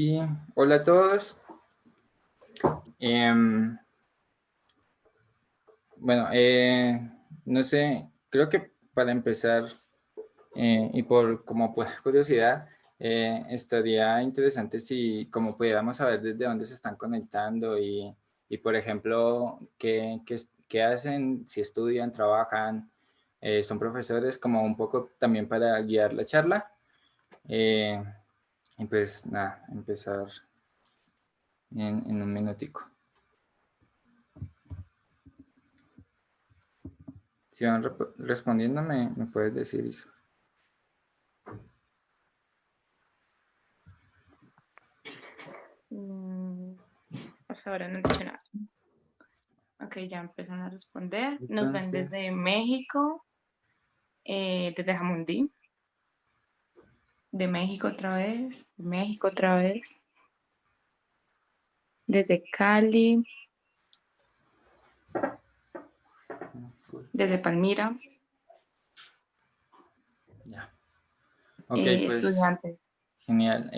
Y hola a todos. Em, bueno, no sé, creo que para empezar y por como por curiosidad, estaría interesante si como pudiéramos saber desde dónde se están conectando y por ejemplo, qué hacen, si estudian, trabajan, son profesores, como un poco también para guiar la charla. Eh, y pues nada, empezar en un minutico. Si van respondiendo, me puedes decir eso. Hasta ahora no he dicho nada. Ok, ya empiezan a responder. Nos ven Entonces, desde México, desde Jamundí, de México otra vez, desde Cali, desde Palmira, ya. Ok, pues estudiantes. genial.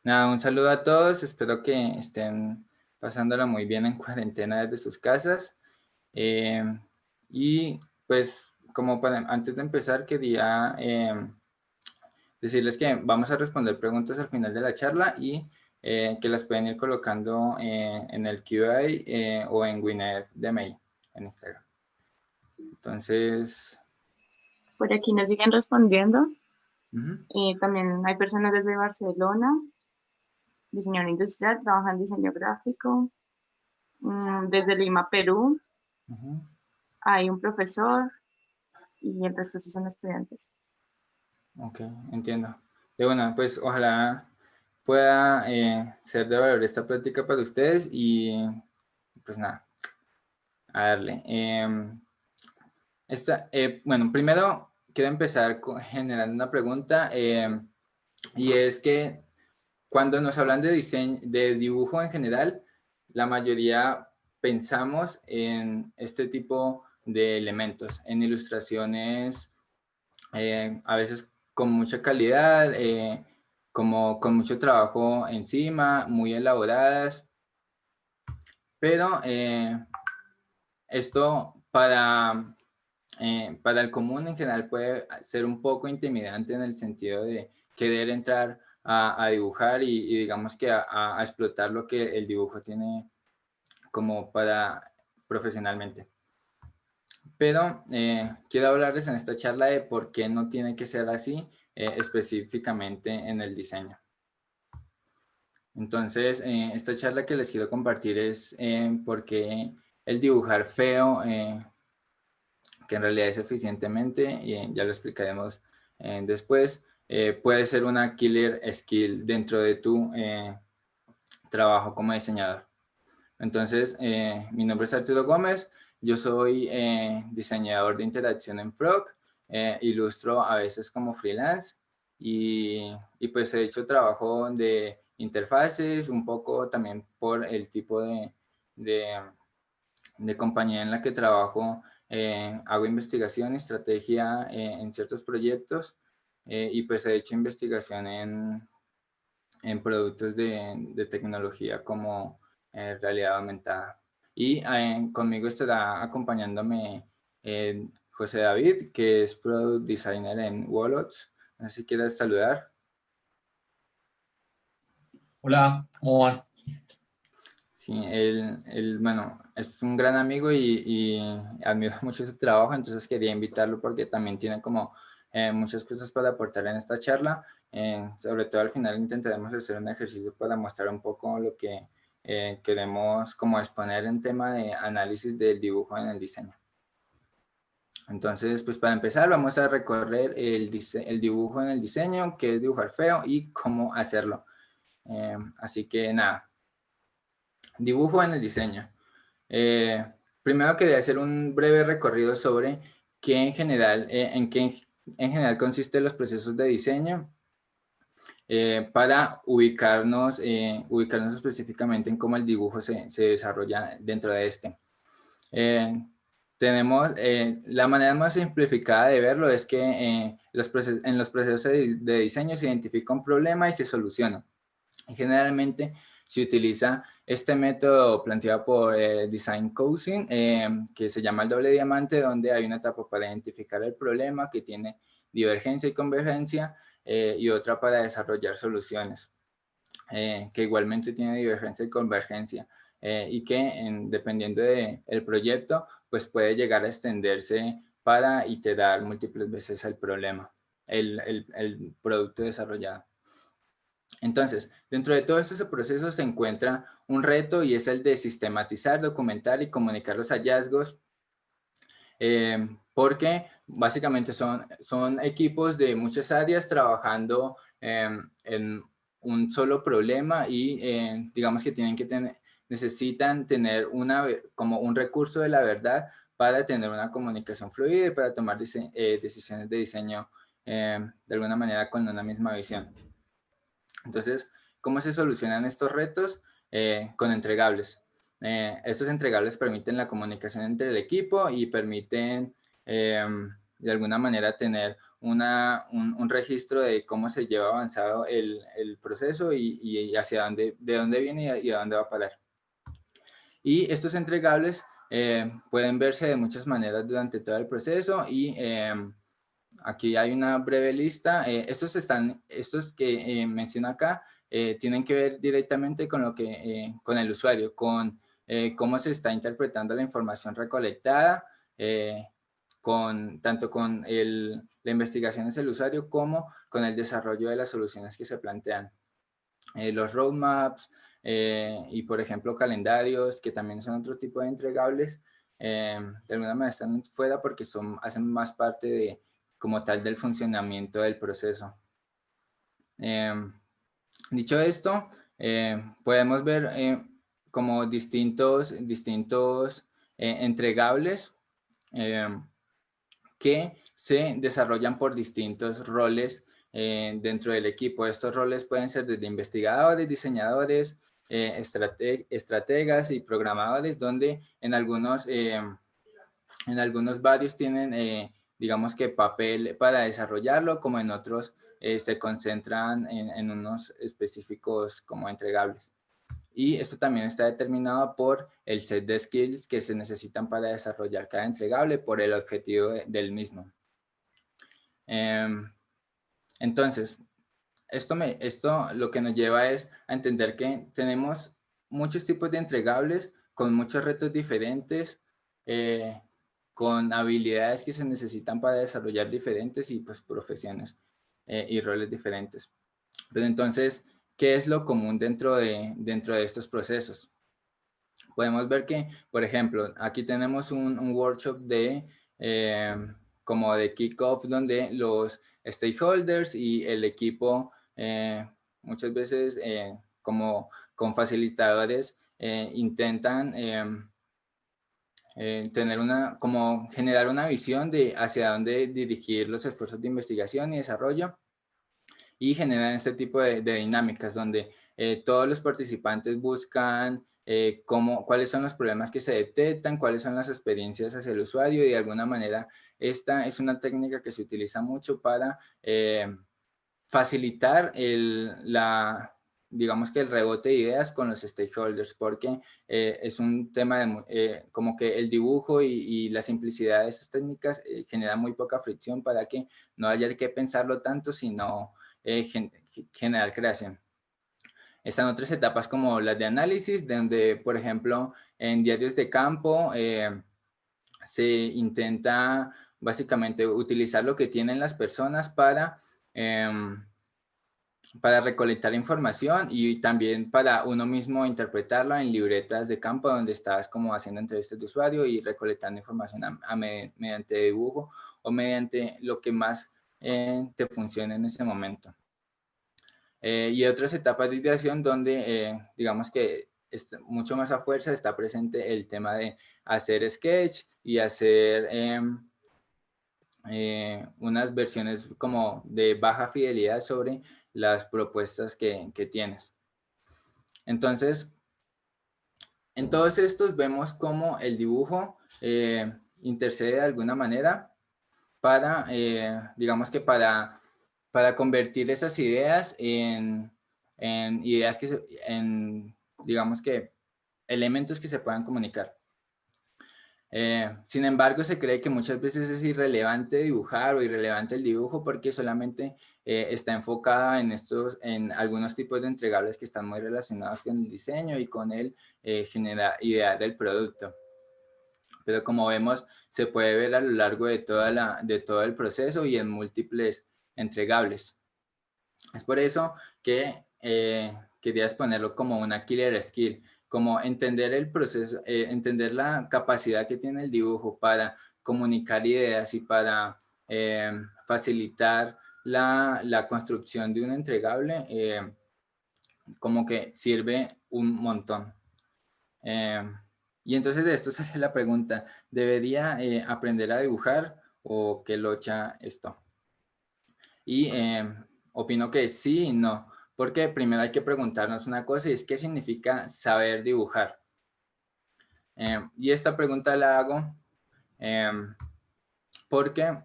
Nada, un saludo a todos. Espero que estén pasándola muy bien en cuarentena desde sus casas. Y pues como antes de empezar, quería decirles que vamos a responder preguntas al final de la charla y que las pueden ir colocando en el Q&A o en Winner de Mail en Instagram. Entonces, Por aquí nos siguen respondiendo. uh-huh. También hay personas desde Barcelona, diseñador industrial, trabaja en diseño gráfico. Desde Lima, Perú, Uh-huh. hay un profesor y el resto sí son estudiantes. Ok, entiendo. De bueno, pues ojalá pueda ser de valor esta práctica para ustedes y pues nada, a darle. Bueno, primero quiero empezar generando una pregunta y es que cuando nos hablan de diseño, de dibujo en general, la mayoría pensamos en este tipo de elementos, en ilustraciones a veces con mucha calidad, como con mucho trabajo encima, muy elaboradas, pero esto para el común en general puede ser un poco intimidante en el sentido de querer entrar a dibujar y digamos que a explotar lo que el dibujo tiene como para profesionalmente. Pero quiero hablarles en esta charla de por qué no tiene que ser así específicamente en el diseño. Entonces, esta charla que les quiero compartir es por qué el dibujar feo, que en realidad es eficientemente, y ya lo explicaremos después, puede ser una killer skill dentro de tu trabajo como diseñador. Entonces, mi nombre es Arturo Gómez, yo soy diseñador de interacción en Frog, ilustro a veces como freelance y pues he hecho trabajo de interfaces, un poco también por el tipo de, de compañía en la que trabajo, hago investigación y estrategia en ciertos proyectos y pues he hecho investigación en productos de tecnología como realidad aumentada. Y conmigo estará acompañándome José David, que es Product Designer en Wallots. No sé si quieres saludar. Hola, ¿cómo van? Sí, bueno, es un gran amigo y admiro mucho su trabajo, entonces quería invitarlo porque también tiene como muchas cosas para aportar en esta charla. Sobre todo al final intentaremos hacer un ejercicio para mostrar un poco lo que queremos como exponer en tema de análisis del dibujo en el diseño. Entonces, pues para empezar vamos a recorrer el dibujo en el diseño, qué es dibujar feo y cómo hacerlo. Así que nada. Dibujo en el diseño. Primero quería hacer un breve recorrido sobre qué en general, en qué en general consisten los procesos de diseño para ubicarnos específicamente en cómo el dibujo se desarrolla dentro de este. Tenemos la manera más simplificada de verlo es que en los procesos de diseño se identifica un problema y se soluciona. Generalmente se utiliza este método planteado por Design Coaching, que se llama el doble diamante, donde hay una etapa para identificar el problema que tiene divergencia y convergencia, y otra para desarrollar soluciones, que igualmente tiene divergencia y convergencia, y que dependiendo del proyecto, pues puede llegar a extenderse para iterar múltiples veces el problema, el producto desarrollado. Entonces, dentro de todo este proceso se encuentra un reto y es el de sistematizar, documentar y comunicar los hallazgos, porque básicamente son equipos de muchas áreas trabajando en un solo problema y digamos que necesitan tener como un recurso de la verdad para tener una comunicación fluida y para tomar decisiones de diseño de alguna manera con una misma visión. Entonces, ¿cómo se solucionan estos retos? Con entregables. Estos entregables permiten la comunicación entre el equipo y permiten de alguna manera tener un registro de cómo se lleva avanzado el proceso y de dónde viene y a dónde va a parar. Y estos entregables pueden verse de muchas maneras durante todo el proceso y aquí hay una breve lista. Estos que menciono acá tienen que ver directamente con con el usuario, con cómo se está interpretando la información recolectada, tanto con la investigación hacia el usuario como con el desarrollo de las soluciones que se plantean. Los roadmaps y, por ejemplo, calendarios, que también son otro tipo de entregables, de alguna manera están fuera porque hacen más parte como tal del funcionamiento del proceso. Dicho esto, podemos ver como distintos entregables que se desarrollan por distintos roles dentro del equipo. Estos roles pueden ser desde investigadores, diseñadores, estrategas y programadores, donde en algunos varios tienen, digamos que papel para desarrollarlo, como en otros se concentran en unos específicos como entregables. Y esto también está determinado por el set de skills que se necesitan para desarrollar cada entregable, por el objetivo del mismo. Entonces, esto lo que nos lleva es a entender que tenemos muchos tipos de entregables con muchos retos diferentes, con habilidades que se necesitan para desarrollar diferentes y pues profesiones y roles diferentes. Pero entonces, ¿qué es lo común dentro de estos procesos? Podemos ver que, por ejemplo, aquí tenemos un workshop como de kickoff, donde los stakeholders y el equipo muchas veces como con facilitadores intentan como generar una visión de hacia dónde dirigir los esfuerzos de investigación y desarrollo, y generan este tipo de dinámicas donde todos los participantes buscan cuáles son los problemas que se detectan, cuáles son las experiencias hacia el usuario, y de alguna manera esta es una técnica que se utiliza mucho para facilitar digamos que el rebote de ideas con los stakeholders, porque es un tema como que el dibujo y la simplicidad de esas técnicas genera muy poca fricción para que no haya que pensarlo tanto, sino generar creación. Están otras etapas como las de análisis, donde, por ejemplo, en diarios de campo se intenta básicamente utilizar lo que tienen las personas para recolectar información y también para uno mismo interpretarla en libretas de campo, donde estás como haciendo entrevistas de usuario y recolectando información mediante dibujo o mediante lo que más te funcione en ese momento. Y otras etapas de ideación donde digamos que mucho más a fuerza está presente el tema de hacer sketch y hacer unas versiones como de baja fidelidad sobre las propuestas que tienes. Entonces, en todos estos vemos cómo el dibujo intercede de alguna manera para, digamos que para convertir esas ideas en en ideas digamos que elementos que se puedan comunicar. Sin embargo, se cree que muchas veces es irrelevante dibujar o irrelevante el dibujo porque solamente está enfocada en algunos tipos de entregables que están muy relacionados con el diseño y con el idear del producto. Pero como vemos, se puede ver a lo largo de todo el proceso y en múltiples entregables. Es por eso que quería exponerlo como una killer skill, como entender el proceso, entender la capacidad que tiene el dibujo para comunicar ideas y para facilitar la construcción de un entregable, como que sirve un montón. Y entonces de esto sale la pregunta, ¿debería aprender a dibujar o qué locha esto? Y opino que sí y no, porque primero hay que preguntarnos una cosa y es ¿qué significa saber dibujar? Y esta pregunta la hago porque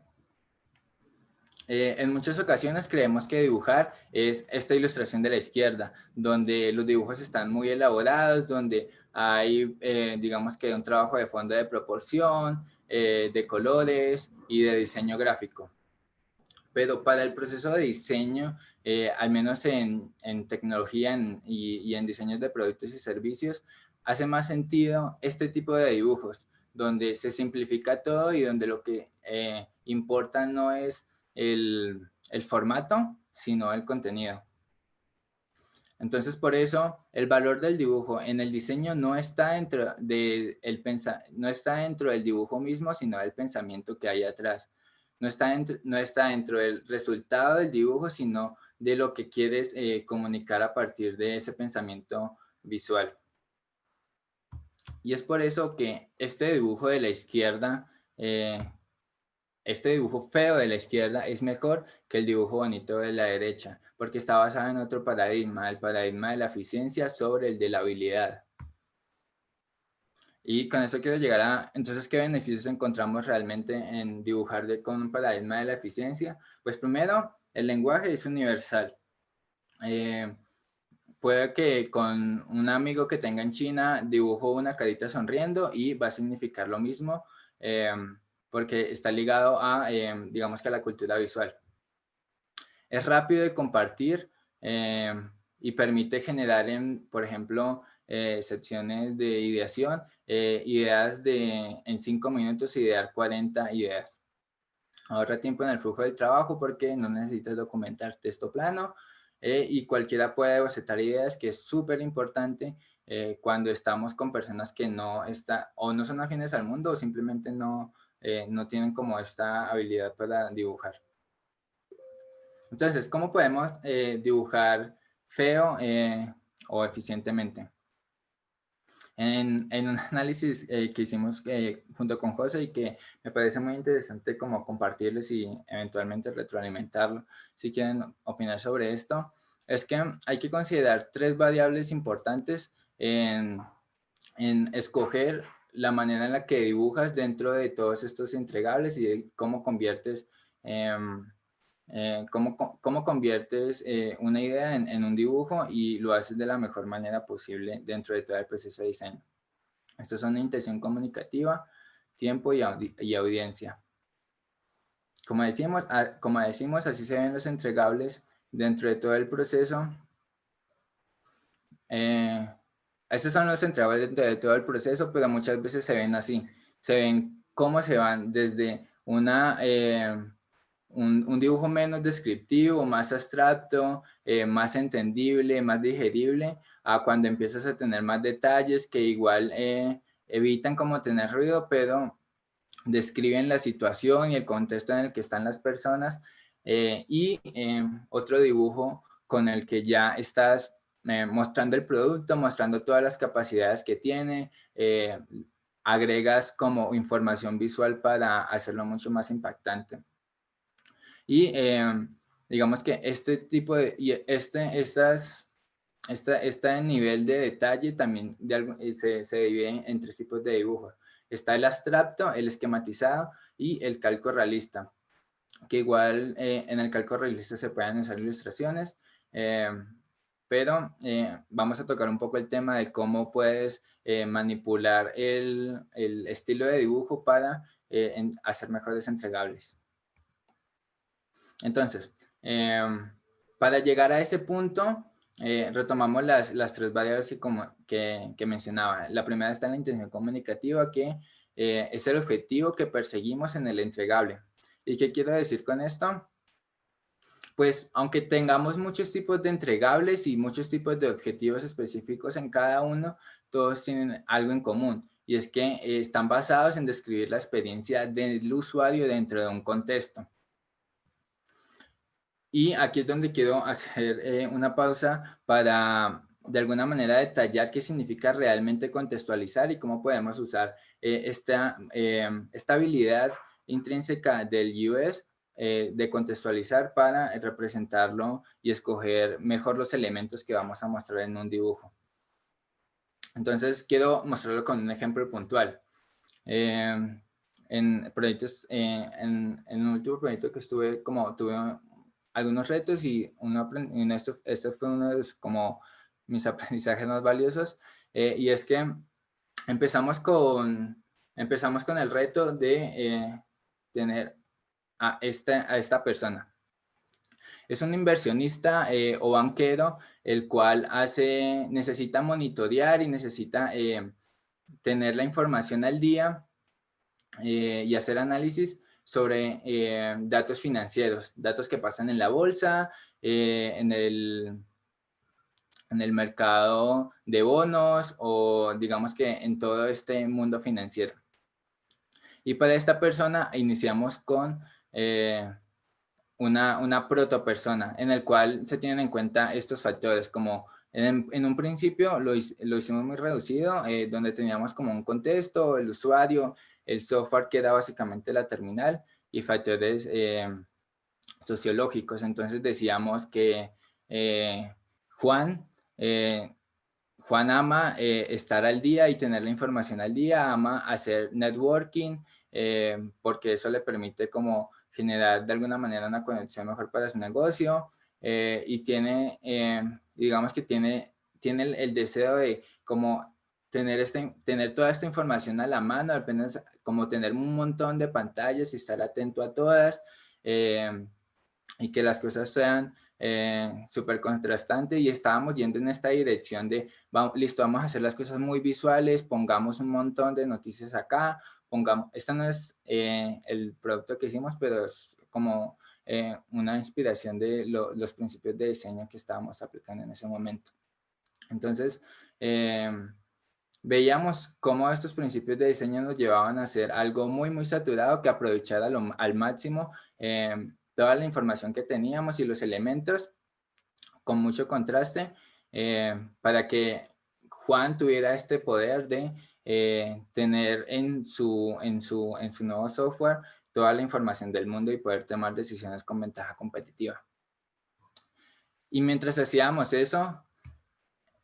en muchas ocasiones creemos que dibujar es esta ilustración de la izquierda, donde los dibujos están muy elaborados, donde hay, digamos que un trabajo de fondo de proporción, de colores y de diseño gráfico. Pero para el proceso de diseño, al menos en tecnología y en diseños de productos y servicios, hace más sentido este tipo de dibujos, donde se simplifica todo y donde lo que importa no es el formato, sino el contenido. Entonces, por eso, el valor del dibujo en el diseño no está no está dentro del dibujo mismo, sino del pensamiento que hay atrás. No está dentro del resultado del dibujo, sino de lo que quieres comunicar a partir de ese pensamiento visual. Y es por eso que este dibujo de la izquierda, este dibujo feo de la izquierda es mejor que el dibujo bonito de la derecha, porque está basado en otro paradigma, el paradigma de la eficiencia sobre el de la habilidad. Y con eso quiero llegar a, entonces, ¿qué beneficios encontramos realmente en dibujar con un paradigma de la eficiencia? Pues primero, el lenguaje es universal. Puede que con un amigo que tenga en China dibujo una carita sonriendo y va a significar lo mismo porque está ligado a, digamos que a la cultura visual. Es rápido de compartir y permite generar, por ejemplo, secciones de ideación, ideas en 5 minutos, idear 40 ideas. Ahorra tiempo en el flujo del trabajo porque no necesitas documentar texto plano y cualquiera puede bocetar ideas, que es súper importante cuando estamos con personas que no son afines al mundo o simplemente no tienen como esta habilidad para dibujar. Entonces, ¿cómo podemos dibujar feo o eficientemente? En un análisis que hicimos junto con José y que me parece muy interesante como compartirles y eventualmente retroalimentarlo, si quieren opinar sobre esto, es que hay que considerar 3 variables importantes en escoger la manera en la que dibujas dentro de todos estos entregables y de cómo conviertes cómo conviertes una idea en un dibujo y lo haces de la mejor manera posible dentro de todo el proceso de diseño. Estos son intención comunicativa, tiempo y audiencia. Como decimos, así se ven los entregables dentro de todo el proceso. Estos son los entregables dentro de todo el proceso, pero muchas veces se ven así. Se ven cómo se van desde un dibujo menos descriptivo, más abstracto, más entendible, más digerible, a cuando empiezas a tener más detalles que igual evitan como tener ruido, pero describen la situación y el contexto en el que están las personas y otro dibujo con el que ya estás mostrando el producto, mostrando todas las capacidades que tiene, agregas como información visual para hacerlo mucho más impactante. Y digamos que este tipo de, este nivel de detalle también se divide en 3 tipos de dibujos. Está el abstracto, el esquematizado y el calco realista, que igual en el calco realista se pueden usar ilustraciones pero vamos a tocar un poco el tema de cómo puedes manipular el estilo de dibujo para hacer mejores entregables. Entonces, para llegar a ese punto, retomamos las tres variables que mencionaba. La primera está en la intención comunicativa, que es el objetivo que perseguimos en el entregable. ¿Y qué quiero decir con esto? Pues aunque tengamos muchos tipos de entregables y muchos tipos de objetivos específicos en cada uno, todos tienen algo en común, y es que están basados en describir la experiencia del usuario dentro de un contexto. Y aquí es donde quiero hacer una pausa para, de alguna manera, detallar qué significa realmente contextualizar y cómo podemos usar esta habilidad intrínseca del UX de contextualizar para representarlo y escoger mejor los elementos que vamos a mostrar en un dibujo. Entonces, quiero mostrarlo con un ejemplo puntual. En proyectos, en el último proyecto que estuve, tuve algunos retos y este fue uno de como mis aprendizajes más valiosos, y es que empezamos con el reto de tener a esta persona. Es un inversionista o banquero, el cual necesita monitorear y necesita tener la información al día y hacer análisis sobre datos financieros, datos que pasan en la bolsa, en el mercado de bonos, o digamos que en todo este mundo financiero. Y para esta persona iniciamos con una protopersona, en el cual se tienen en cuenta estos factores, como en un principio lo hicimos muy reducido, donde teníamos como un contexto, el usuario, el software que era básicamente la terminal, y factores sociológicos. Entonces decíamos que Juan ama estar al día y tener la información al día, ama hacer networking, porque eso le permite como generar de alguna manera una conexión mejor para su negocio, y digamos que tiene el deseo de como tener toda esta información a la mano, apenas como tener un montón de pantallas y estar atento a todas, y que las cosas sean súper contrastantes, y estábamos yendo en esta dirección de, listo, vamos a hacer las cosas muy visuales, pongamos un montón de noticias acá, esta no es el producto que hicimos, pero es como una inspiración de los principios de diseño que estábamos aplicando en ese momento. Entonces, veíamos cómo estos principios de diseño nos llevaban a hacer algo muy, muy saturado, que aprovechara al máximo toda la información que teníamos y los elementos con mucho contraste, para que Juan tuviera este poder de tener en su nuevo software toda la información del mundo y poder tomar decisiones con ventaja competitiva. Y mientras hacíamos eso,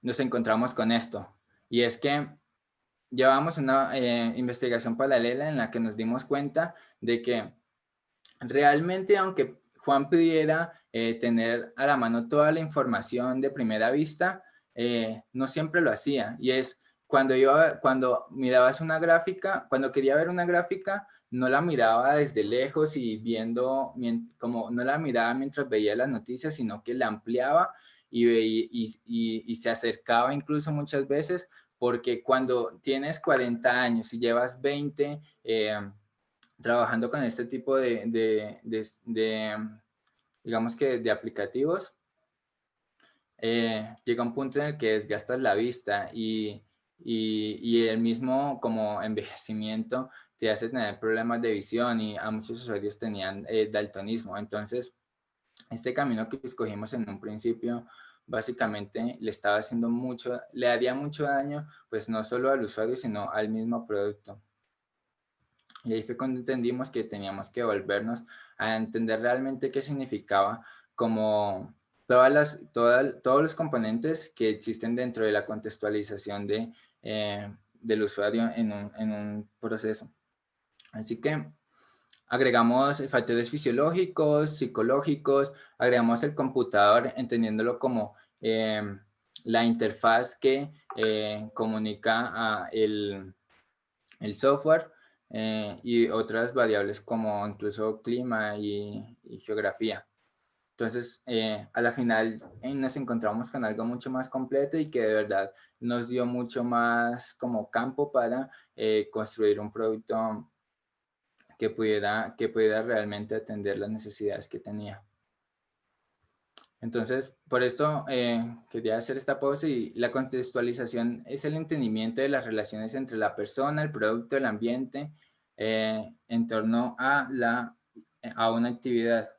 nos encontramos con esto, y es que llevamos una investigación paralela en la que nos dimos cuenta de que realmente, aunque Juan pudiera tener a la mano toda la información de primera vista, no siempre lo hacía. Y es cuando mirabas una gráfica, cuando quería ver una gráfica, no la miraba desde lejos y como no la miraba mientras veía las noticias, sino que la ampliaba y se acercaba incluso muchas veces, porque cuando tienes 40 años y llevas 20 trabajando con este tipo digamos que de aplicativos, llega un punto en el que desgastas la vista, y el mismo como envejecimiento te hace tener problemas de visión, y a muchos usuarios tenían daltonismo. Entonces, este camino que escogimos en un principio básicamente le haría mucho daño, pues no solo al usuario, sino al mismo producto. Y ahí fue cuando entendimos que teníamos que volvernos a entender realmente qué significaba como todos los componentes que existen dentro de la contextualización del usuario en un proceso. Así que agregamos factores fisiológicos, psicológicos, agregamos el computador, entendiéndolo como la interfaz que comunica a el software y otras variables como incluso clima y geografía. Entonces, a la final nos encontramos con algo mucho más completo y que de verdad nos dio mucho más como campo para construir un producto que pudiera realmente atender las necesidades que tenía. Entonces, por esto quería hacer esta pausa, y la contextualización es el entendimiento de las relaciones entre la persona, el producto, el ambiente, en torno a una actividad.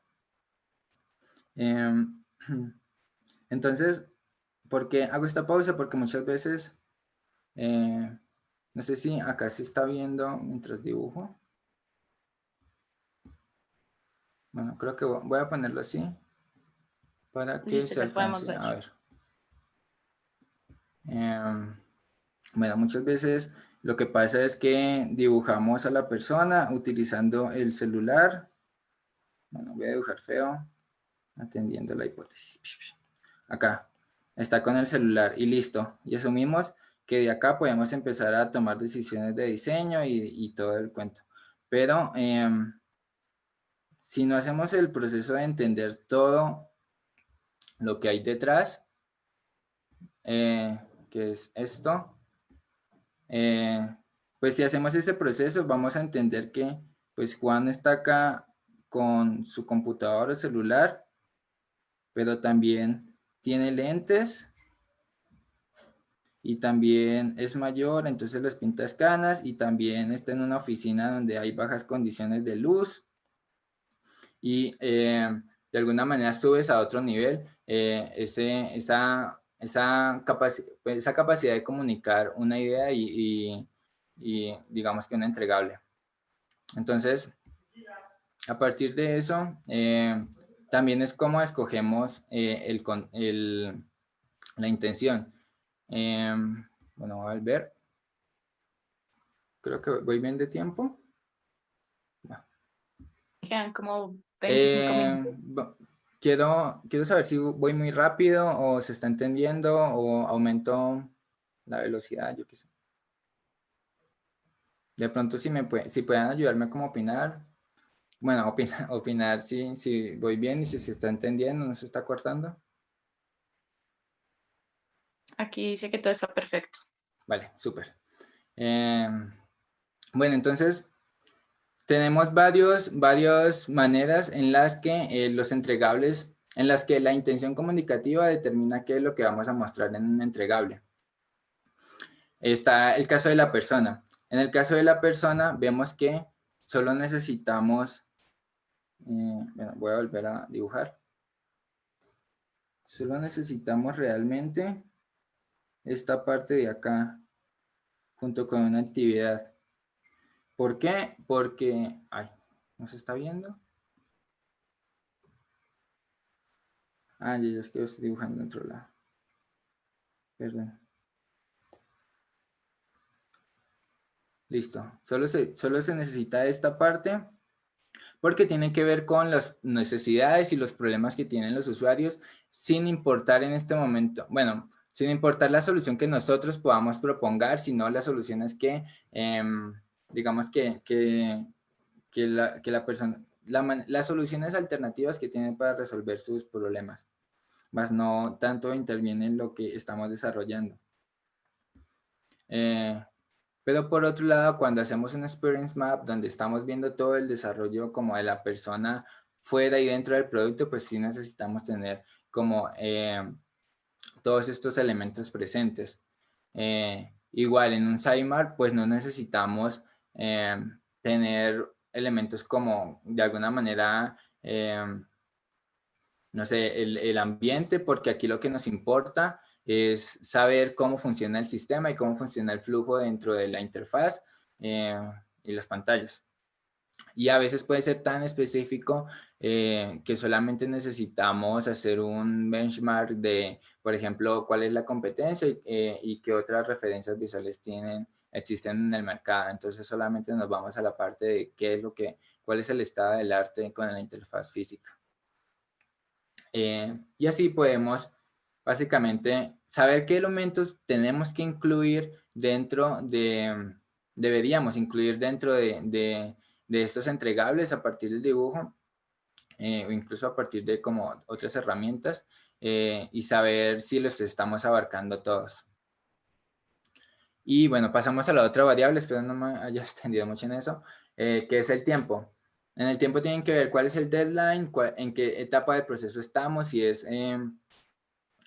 Entonces, ¿por qué hago esta pausa? Porque muchas veces, no sé si acá se está viendo mientras dibujo. Bueno, creo que voy a ponerlo así para que Listo, se ya podemos alcance ver. a ver. Bueno, muchas veces lo que pasa es que dibujamos a la persona utilizando el celular. Bueno, voy a dibujar feo, atendiendo la hipótesis. Acá, está con el celular y listo. Y asumimos que de acá podemos empezar a tomar decisiones de diseño y todo el cuento. Pero si no hacemos el proceso de entender todo lo que hay detrás, que es esto, pues si hacemos ese proceso vamos a entender que pues Juan está acá con su computador o celular, pero también tiene lentes y también es mayor, entonces les pintas canas, y también está en una oficina donde hay bajas condiciones de luz y de alguna manera subes a otro nivel esa capacidad de comunicar una idea y digamos que una entregable. Entonces, a partir de eso, también es como escogemos la intención. Bueno, al ver, creo que voy bien de tiempo. Quedan como 25 minutos. Quiero saber si voy muy rápido o se está entendiendo o aumento la velocidad, yo qué sé. De pronto si pueden ayudarme como a opinar. Bueno, opinar si voy bien y si se está entendiendo, no se está cortando. Aquí dice que todo está perfecto. Vale, súper. Bueno, entonces tenemos varias maneras en las que los entregables, en las que la intención comunicativa determina qué es lo que vamos a mostrar en un entregable. Está el caso de la persona. En el caso de la persona vemos que solo necesitamos, bueno, voy a volver a dibujar. Solo necesitamos realmente esta parte de acá, junto con una actividad. ¿Por qué? Porque, ay, ¿no se está viendo? Ah, ya es que lo estoy dibujando en otro lado. Perdón. Listo. Solo se necesita esta parte porque tiene que ver con las necesidades y los problemas que tienen los usuarios, sin importar en este momento, bueno, sin importar la solución que nosotros podamos proponer, sino las soluciones que, digamos que la persona, las soluciones alternativas que tienen para resolver sus problemas, más no tanto interviene en lo que estamos desarrollando. Pero por otro lado, cuando hacemos un Experience Map, donde estamos viendo todo el desarrollo como de la persona fuera y dentro del producto, pues sí necesitamos tener como todos estos elementos presentes. Igual en un sitemap, pues no necesitamos tener elementos como de alguna manera, no sé, el ambiente, porque aquí lo que nos importa es saber cómo funciona el sistema y cómo funciona el flujo dentro de la interfaz y las pantallas. Y a veces puede ser tan específico que solamente necesitamos hacer un benchmark de, por ejemplo, cuál es la competencia y qué otras referencias visuales existen en el mercado. Entonces solamente nos vamos a la parte de cuál es el estado del arte con la interfaz física. Y así podemos básicamente saber qué elementos tenemos que incluir deberíamos incluir dentro de estos entregables a partir del dibujo, o incluso a partir de como otras herramientas, y saber si los estamos abarcando todos. Y bueno, pasamos a la otra variable, espero no me haya extendido mucho en eso, que es el tiempo. En el tiempo tienen que ver cuál es el deadline, en qué etapa del proceso estamos, si es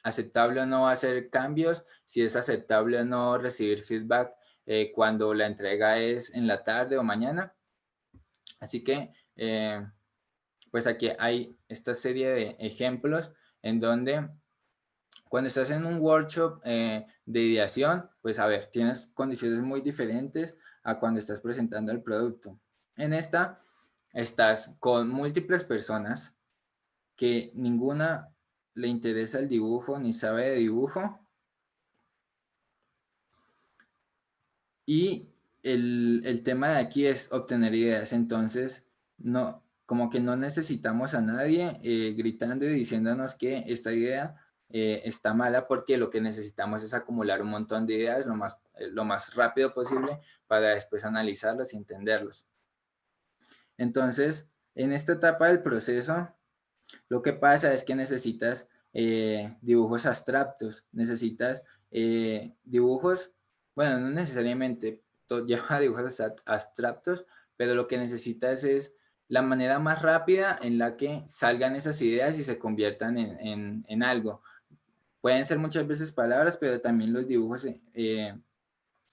aceptable o no hacer cambios, si es aceptable o no recibir feedback cuando la entrega es en la tarde o mañana. Así que, pues aquí hay esta serie de ejemplos en donde cuando estás en un workshop de ideación, pues a ver, tienes condiciones muy diferentes a cuando estás presentando el producto. En esta estás con múltiples personas que ninguna le interesa el dibujo ni sabe de dibujo. Y el tema de aquí es obtener ideas. Entonces, no, como que no necesitamos a nadie gritando y diciéndonos que esta idea está mala, porque lo que necesitamos es acumular un montón de ideas lo más rápido posible para después analizarlas y entenderlos. Entonces, en esta etapa del proceso, lo que pasa es que necesitas dibujos abstractos, necesitas dibujos, bueno, no necesariamente lleva dibujos abstractos, pero lo que necesitas es la manera más rápida en la que salgan esas ideas y se conviertan en algo. Pueden ser muchas veces palabras, pero también los dibujos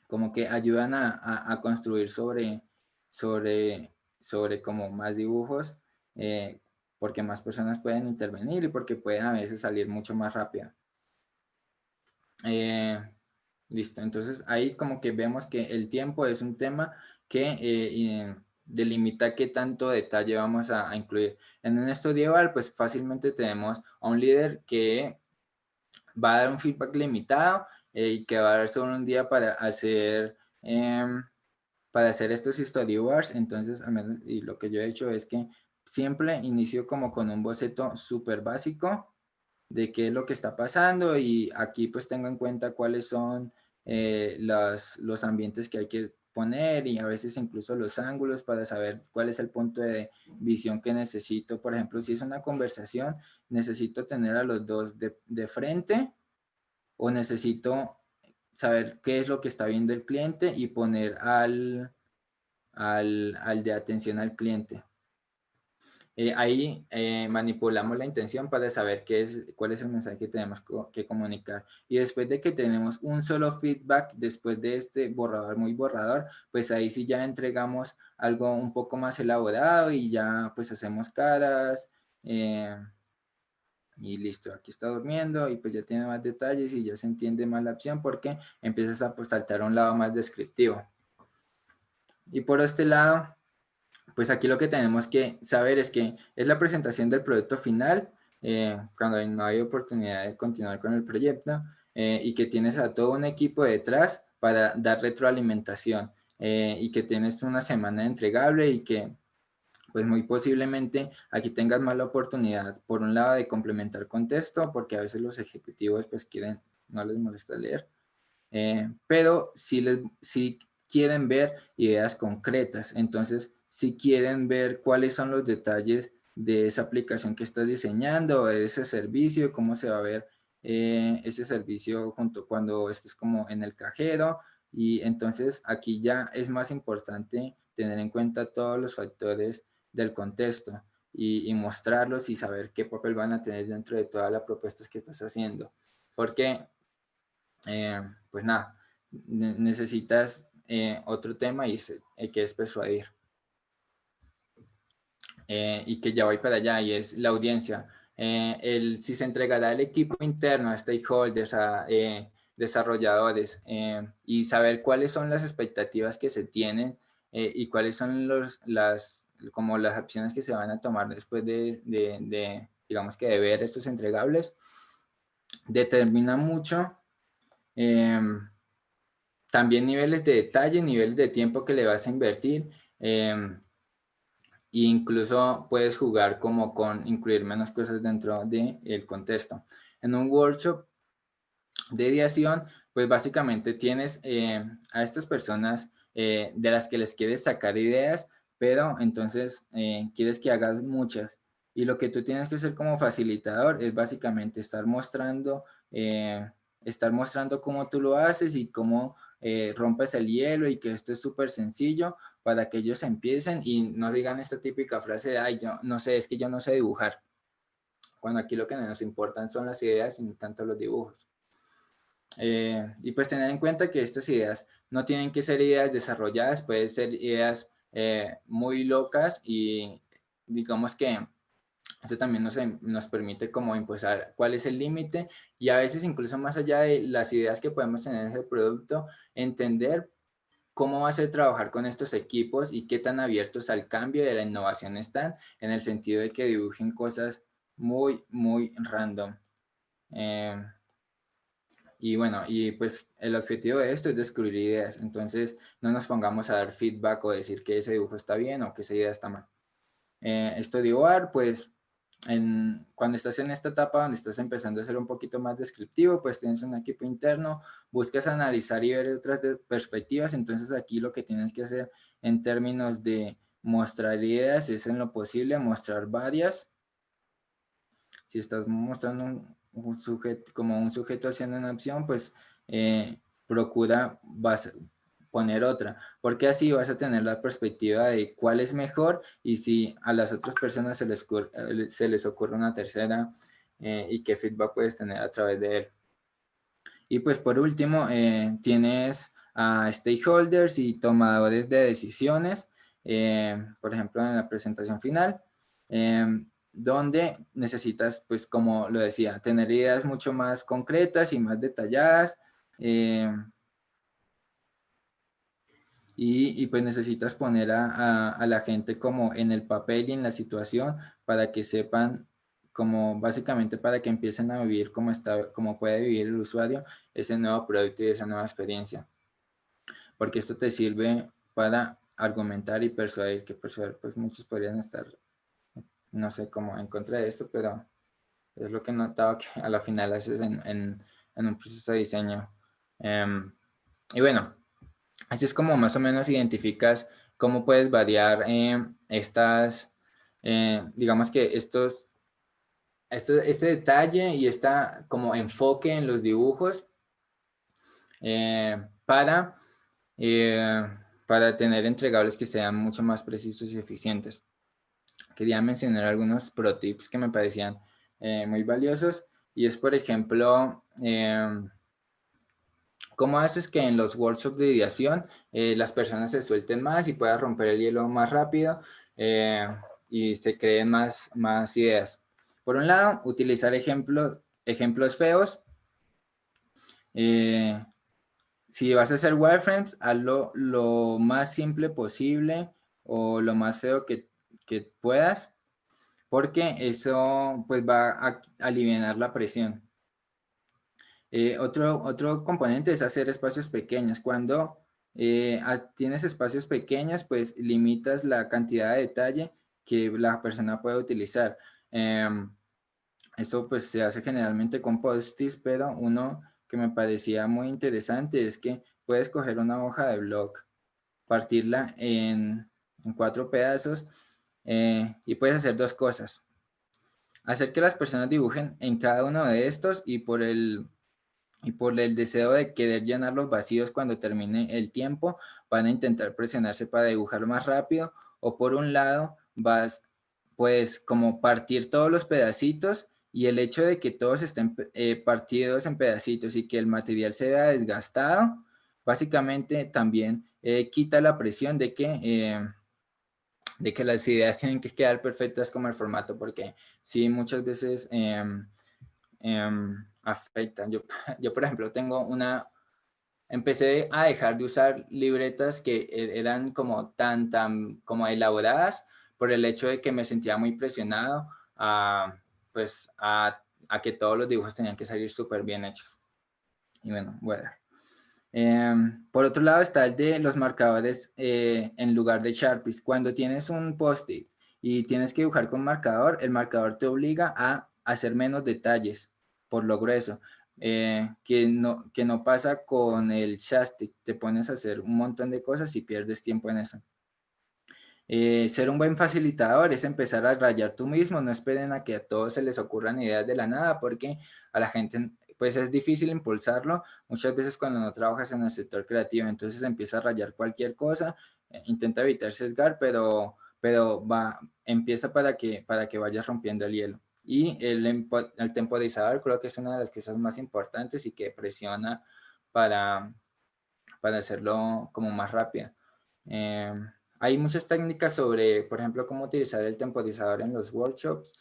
como que ayudan a construir sobre como más dibujos, porque más personas pueden intervenir y porque pueden a veces salir mucho más rápido. Listo, entonces ahí como que vemos que el tiempo es un tema que delimita qué tanto detalle vamos a incluir. En un estudio igual, pues fácilmente tenemos a un líder que va a dar un feedback limitado y que va a dar solo un día para hacer estos storyboards. Entonces, al menos, y lo que yo he hecho es que siempre inicio como con un boceto súper básico de qué es lo que está pasando, y aquí pues tengo en cuenta cuáles son los ambientes que hay que poner, y a veces incluso los ángulos para saber cuál es el punto de visión que necesito. Por ejemplo, si es una conversación, necesito tener a los dos de frente, o necesito saber qué es lo que está viendo el cliente y poner al de atención al cliente. Ahí manipulamos la intención para saber cuál es el mensaje que tenemos que comunicar. Y después de que tenemos un solo feedback, después de este borrador muy borrador, pues ahí sí ya entregamos algo un poco más elaborado y ya pues hacemos caras. Y listo, aquí está durmiendo y pues ya tiene más detalles y ya se entiende más la opción, porque empiezas a pues, saltar a un lado más descriptivo. Y por este lado, pues aquí lo que tenemos que saber es que es la presentación del producto final, cuando no hay oportunidad de continuar con el proyecto, y que tienes a todo un equipo detrás para dar retroalimentación, y que tienes una semana entregable, y que pues muy posiblemente aquí tengas más la oportunidad, por un lado, de complementar con texto, porque a veces los ejecutivos pues no les molesta leer, pero sí quieren ver ideas concretas. Entonces, si quieren ver cuáles son los detalles de esa aplicación que estás diseñando, o de ese servicio, cómo se va a ver ese servicio cuando estés como en el cajero. Y entonces aquí ya es más importante tener en cuenta todos los factores del contexto y mostrarlos y saber qué papel van a tener dentro de todas las propuestas que estás haciendo. Porque pues nada, necesitas otro tema, y que es persuadir. Y que ya voy para allá, y es la audiencia. Si se entregará al equipo interno, a stakeholders, a desarrolladores, y saber cuáles son las expectativas que se tienen, y cuáles son como las acciones que se van a tomar después digamos que de ver estos entregables, determina mucho también niveles de detalle, niveles de tiempo que le vas a invertir, e incluso puedes jugar como con incluir menos cosas dentro del contexto. En un workshop, de ideación, pues básicamente tienes a estas personas de las que les quieres sacar ideas, pero entonces quieres que hagas muchas. Y lo que tú tienes que hacer como facilitador es básicamente estar mostrando cómo tú lo haces y cómo rompes el hielo y que esto es súper sencillo para que ellos empiecen y no digan esta típica frase de, ay, yo no sé, es que yo no sé dibujar. Cuando aquí lo que nos importan son las ideas y no tanto los dibujos. Y pues tener en cuenta que estas ideas no tienen que ser ideas desarrolladas, pueden ser ideas muy locas y digamos que eso también nos permite como impulsar cuál es el límite y a veces incluso más allá de las ideas que podemos tener en ese producto, entender cómo va a ser trabajar con estos equipos y qué tan abiertos al cambio y a la innovación están en el sentido de que dibujen cosas muy, muy random. Eh, y bueno, y pues el objetivo de esto es descubrir ideas, entonces no nos pongamos a dar feedback o decir que ese dibujo está bien o que esa idea está mal. Esto de dibujar, pues cuando estás en esta etapa donde estás empezando a ser un poquito más descriptivo, pues tienes un equipo interno, buscas analizar y ver otras perspectivas, entonces aquí lo que tienes que hacer en términos de mostrar ideas es en lo posible mostrar varias. Si estás mostrando un sujeto, como un sujeto haciendo una opción, pues procura poner otra, porque así vas a tener la perspectiva de cuál es mejor y si a las otras personas se les ocurre una tercera y qué feedback puedes tener a través de él. Y pues por último, tienes a stakeholders y tomadores de decisiones, por ejemplo, en la presentación final, donde necesitas, pues como lo decía, tener ideas mucho más concretas y más detalladas. Y pues necesitas poner a la gente como en el papel y en la situación para que sepan, como básicamente para que empiecen a vivir como puede vivir el usuario ese nuevo producto y esa nueva experiencia. Porque esto te sirve para argumentar y persuadir, que persuadir pues muchos podrían estar, no sé, como en contra de esto, pero es lo que he notado que a la final haces en un proceso de diseño. Y bueno, así es como más o menos identificas cómo puedes variar digamos que este detalle y esta como enfoque en los dibujos para, para tener entregables que sean mucho más precisos y eficientes. Quería mencionar algunos pro tips que me parecían muy valiosos y es, por ejemplo, ¿cómo haces que en los workshops de ideación las personas se suelten más y puedan romper el hielo más rápido y se creen más ideas? Por un lado, utilizar ejemplos feos. Si vas a hacer wireframes, hazlo lo más simple posible o lo más feo que puedas, porque eso pues va a aliviar la presión. Otro componente es hacer espacios pequeños. Cuando tienes espacios pequeños, pues limitas la cantidad de detalle que la persona puede utilizar. Esto pues se hace generalmente con post-its, pero uno que me parecía muy interesante es que puedes coger una hoja de blog, partirla en 4 pedazos y puedes hacer 2 cosas. Hacer que las personas dibujen en cada uno de estos y por el deseo de querer llenar los vacíos cuando termine el tiempo, van a intentar presionarse para dibujar más rápido, o por un lado puedes como partir todos los pedacitos y el hecho de que todos estén partidos en pedacitos y que el material se vea desgastado, básicamente también quita la presión de que las ideas tienen que quedar perfectas como el formato, porque sí, muchas veces afectan. Yo, por ejemplo, empecé a dejar de usar libretas que eran como tan como elaboradas por el hecho de que me sentía muy presionado pues a que todos los dibujos tenían que salir súper bien hechos. Y bueno, bueno. Por otro lado está el de los marcadores en lugar de Sharpies. Cuando tienes un post-it y tienes que dibujar con marcador, el marcador te obliga a hacer menos detalles por lo grueso. que no pasa con el Shastic. Te pones a hacer un montón de cosas y pierdes tiempo en eso. Ser un buen facilitador es empezar a rayar tú mismo, no esperen a que a todos se les ocurran ideas de la nada, porque a la gente pues es difícil impulsarlo muchas veces cuando no trabajas en el sector creativo, entonces empieza a rayar cualquier cosa, intenta evitar sesgar, pero empieza para que vayas rompiendo el hielo. Y el temporizador creo que es una de las cosas más importantes y que presiona para, para hacerlo como más rápido. Hay muchas técnicas sobre, por ejemplo, cómo utilizar el temporizador en los workshops.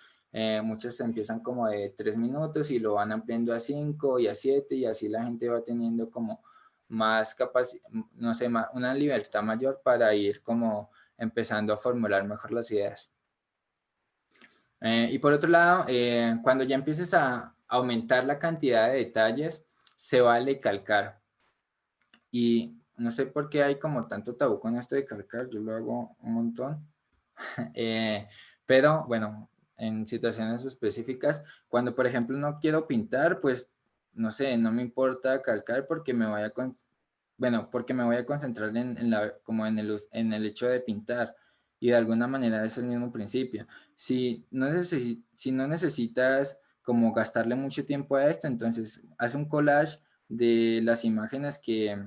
Muchas empiezan como de 3 minutos y lo van ampliando a 5 y a 7 y así la gente va teniendo como más capacidad, no sé, una libertad mayor para ir como empezando a formular mejor las ideas. Y por otro lado, cuando ya empieces a aumentar la cantidad de detalles, se vale calcar. Y no sé por qué hay como tanto tabú con esto de calcar, yo lo hago un montón. Pero bueno, en situaciones específicas, cuando por ejemplo no quiero pintar, pues no sé, no me importa calcar porque me voy a, porque me voy a concentrar como en el hecho de pintar. Y de alguna manera es el mismo principio. Si no necesitas como gastarle mucho tiempo a esto, entonces haz un collage de las imágenes que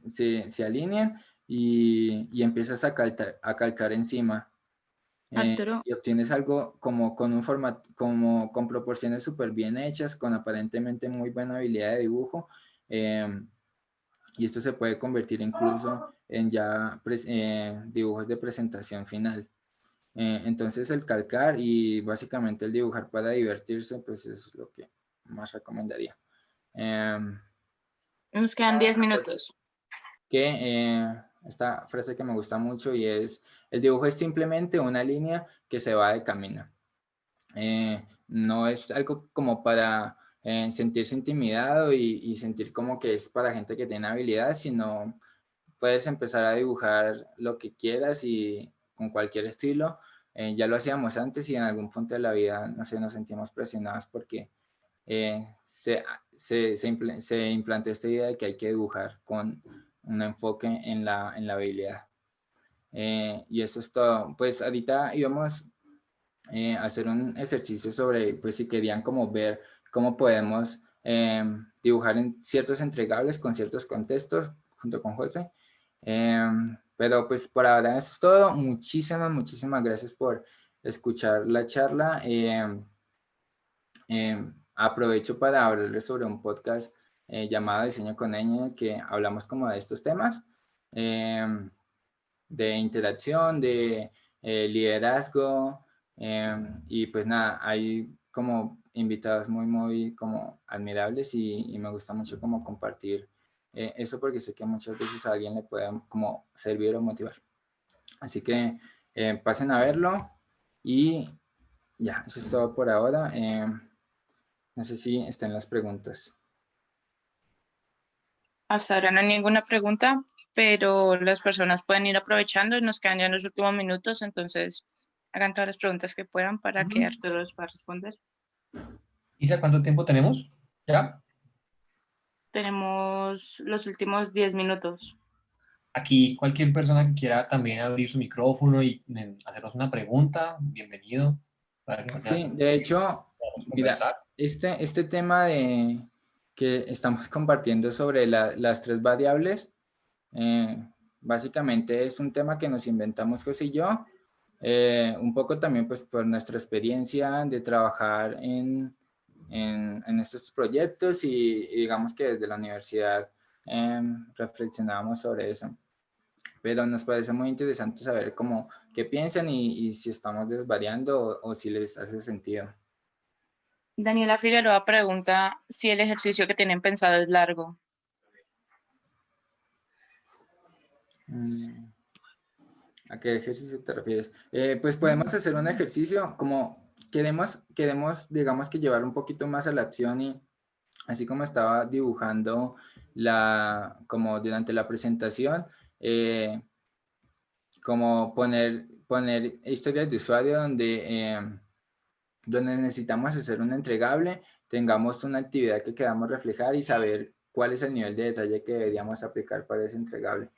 se alinean y empiezas a calcar encima. Arturo, Y obtienes algo como con un formato, como con proporciones súper bien hechas, con aparentemente muy buena habilidad de dibujo. Y esto se puede convertir incluso en ya dibujos de presentación final. Entonces el calcar y básicamente el dibujar para divertirse, pues es lo que más recomendaría. nos quedan 10 minutos. Esta frase que me gusta mucho y es, el dibujo es simplemente una línea que se va de camino. No es algo como para sentirse intimidado y sentir como que es para gente que tiene habilidad, sino puedes empezar a dibujar lo que quieras y con cualquier estilo. Ya lo hacíamos antes y en algún punto de la vida, no sé, nos sentimos presionados porque se implantó esta idea de que hay que dibujar con un enfoque en la habilidad. Y eso es todo. Pues ahorita íbamos a hacer un ejercicio sobre, pues si querían como ver cómo podemos dibujar en ciertos entregables con ciertos contextos junto con José. Pero pues por ahora eso es todo. Muchísimas gracias por escuchar la charla. Aprovecho para hablarles sobre un podcast llamado Diseño con Ñ, que hablamos como de estos temas, de interacción, de liderazgo, y pues nada, hay como invitados muy como admirables y me gusta mucho como compartir eso porque sé que muchas veces a alguien le puede como servir o motivar. Así que pasen a verlo y ya, eso es todo por ahora. No sé si están las preguntas. Hasta ahora no hay ninguna pregunta, pero las personas pueden ir aprovechando y nos quedan ya en los últimos minutos, entonces hagan todas las preguntas que puedan para que Arturo los pueda responder. Isa, ¿cuánto tiempo tenemos? ¿Ya? Tenemos los últimos 10 minutos. Aquí cualquier persona que quiera también abrir su micrófono y hacernos una pregunta, bienvenido. Para que Sí, de hecho, podamos mira, conversar. este tema que estamos compartiendo sobre las tres variables, básicamente es un tema que nos inventamos José y yo, un poco también pues por nuestra experiencia de trabajar en estos proyectos y digamos que desde la universidad reflexionábamos sobre eso. Pero nos parece muy interesante saber cómo, qué piensan y si estamos desvariando o si les hace sentido. Daniela Figueroa pregunta si el ejercicio que tienen pensado es largo. ¿A qué ejercicio te refieres? Pues podemos hacer un ejercicio como queremos, digamos que llevar un poquito más a la acción y así como estaba dibujando como durante la presentación, como poner historias de usuario donde necesitamos hacer un entregable, tengamos una actividad que queramos reflejar y saber cuál es el nivel de detalle que deberíamos aplicar para ese entregable.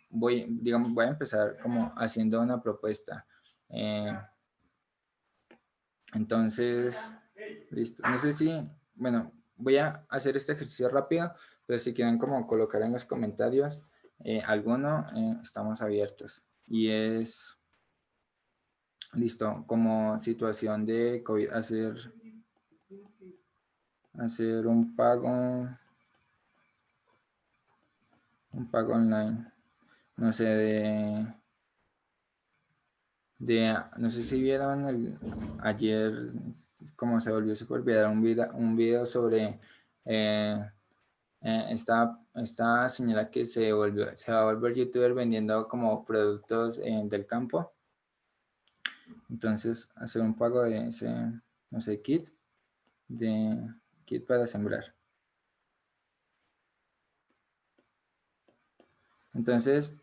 Voy a empezar como haciendo una propuesta. Entonces, listo. No sé si, bueno, voy a hacer este ejercicio rápido, pero si quieren como colocar en los comentarios alguno, estamos abiertos. Y es, listo, como situación de COVID, hacer un pago online, no sé, no sé si vieron ayer como se volvió súper viral un video sobre esta señora que se va a volver youtuber vendiendo como productos del campo. Entonces hacer un pago de ese, no sé, kit para sembrar. Entonces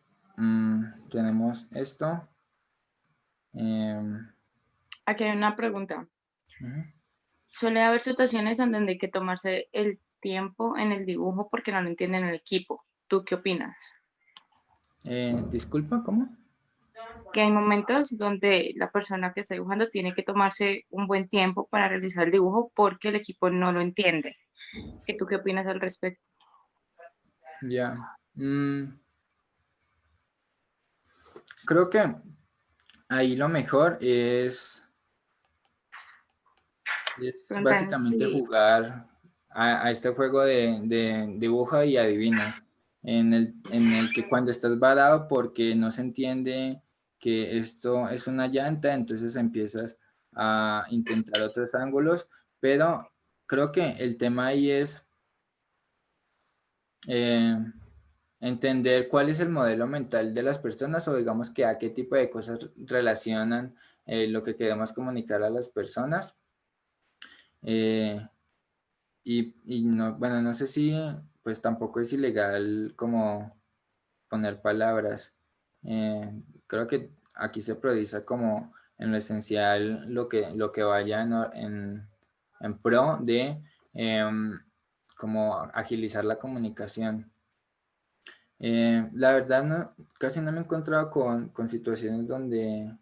tenemos esto. Aquí hay una pregunta. Ujú. Suele haber situaciones en donde hay que tomarse el tiempo en el dibujo porque no lo entienden el equipo. ¿Tú qué opinas? Disculpa, ¿cómo? Que hay momentos donde la persona que está dibujando tiene que tomarse un buen tiempo para realizar el dibujo porque el equipo no lo entiende. ¿Tú qué opinas al respecto? Ya. Creo que ahí lo mejor es Preguntan básicamente si jugar a este juego de dibujo y adivina, en el que cuando estás varado porque no se entiende que esto es una llanta, entonces empiezas a intentar otros ángulos, pero creo que el tema ahí es entender cuál es el modelo mental de las personas o digamos que a qué tipo de cosas relacionan lo que queremos comunicar a las personas. Y no, bueno, no sé si pues tampoco es ilegal como poner palabras. Creo que aquí se prioriza como en lo esencial lo que vaya en pro de como agilizar la comunicación. La verdad casi no me he encontrado con situaciones donde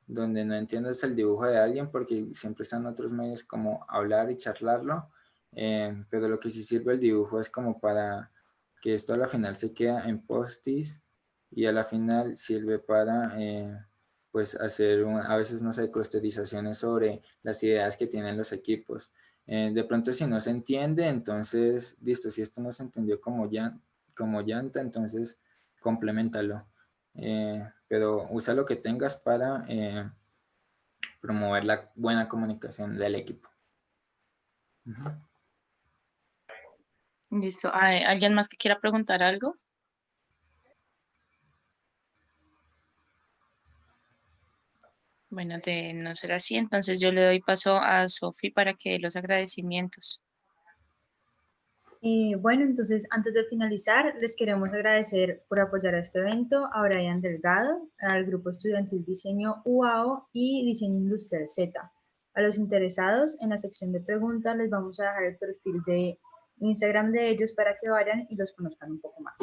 no entiendes el dibujo de alguien porque siempre están otros medios como hablar y charlarlo, pero lo que sí sirve el dibujo es como para que esto a la final se queda en post-its y a la final sirve para pues hacer a veces no sé, clusterizaciones sobre las ideas que tienen los equipos. De pronto si no se entiende, entonces listo, si esto no se entendió como llanta, entonces complementalo. Pero usa lo que tengas para promover la buena comunicación del equipo. Ujú. listo. ¿Hay alguien más que quiera preguntar algo? Bueno, de no ser así, entonces yo le doy paso a Sofi para que dé los agradecimientos. Bueno, entonces antes de finalizar, les queremos agradecer por apoyar a este evento a Brian Delgado, al Grupo Estudiantil Diseño UAO y Diseño Industrial Z. A los interesados, en la sección de preguntas les vamos a dejar el perfil de Instagram de ellos para que vayan y los conozcan un poco más.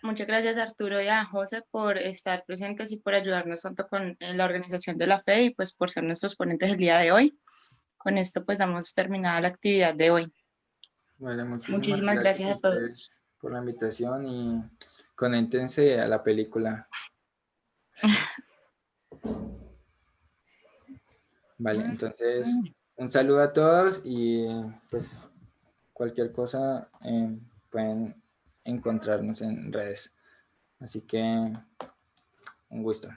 Muchas gracias Arturo y a José por estar presentes y por ayudarnos tanto con la organización de la FE y pues por ser nuestros ponentes el día de hoy. Con esto pues damos terminada la actividad de hoy. Vale, muchísimas Muchísimas gracias a gracias a todos. ustedes por la invitación y conéctense a la película. Vale, entonces un saludo a todos y pues cualquier cosa pueden encontrarnos en redes. Así que un gusto.